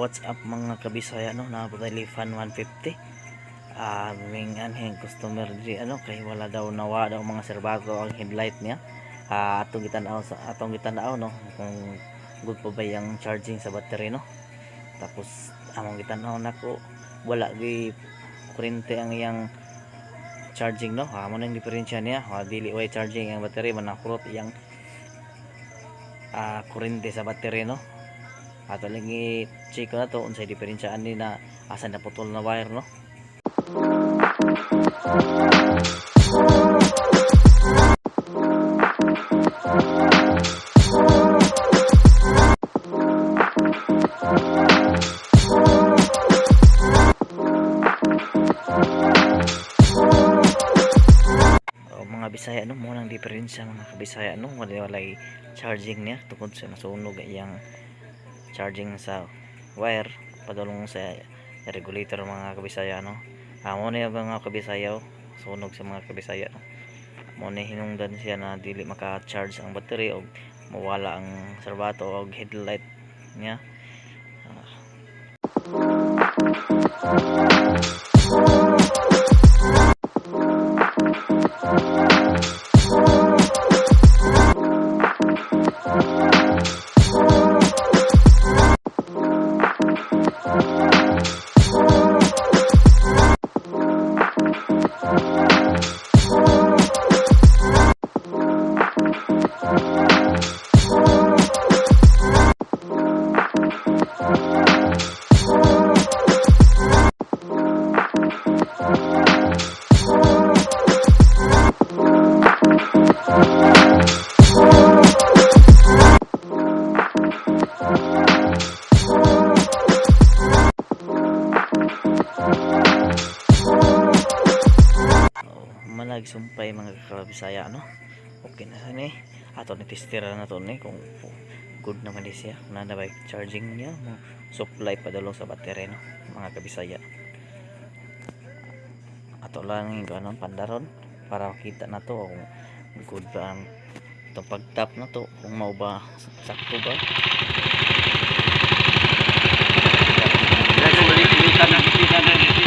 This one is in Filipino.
what's up mga kabisaya, no, na Lifan 150. May anheng customer di kay wala daw, nawa daw mga serbato ang headlight niya. Atong gitanaw no kung good pa ba yung charging sa battery, no. Tapos among gitanaw nako wala gi kurente ang iyang charging, no. Amo nang diferensya niya, dili way charging ang battery, manakurot iyang kurente sa battery, no. Ato lang i-check na to unsay diferensyaan ni na asa na putol na wire, no. Mga Bisaya, no, mo nang diferensya mga kabisaya, no, walay charging niya tungod sa nasunog iyang charging sa wire padulong sa regulator mga kabisaya, no. Mo na yung mga kabisaya sunog sa mga kabisaya, no. Mo na hinungdan siya na dili maka-charge ang battery o mawala ang serbato o headlight niya. Sumpay mga kabisaya, no. Okay na ni ato ni testira na to ni kung good naman siya na nabay charging niya mo supply padulong sa battery, no mga kabisaya. Ato lang yung ganon pandaron para makita na to kung good ba ang itong pag-tap na to, kung mau ba sakto ba. Dito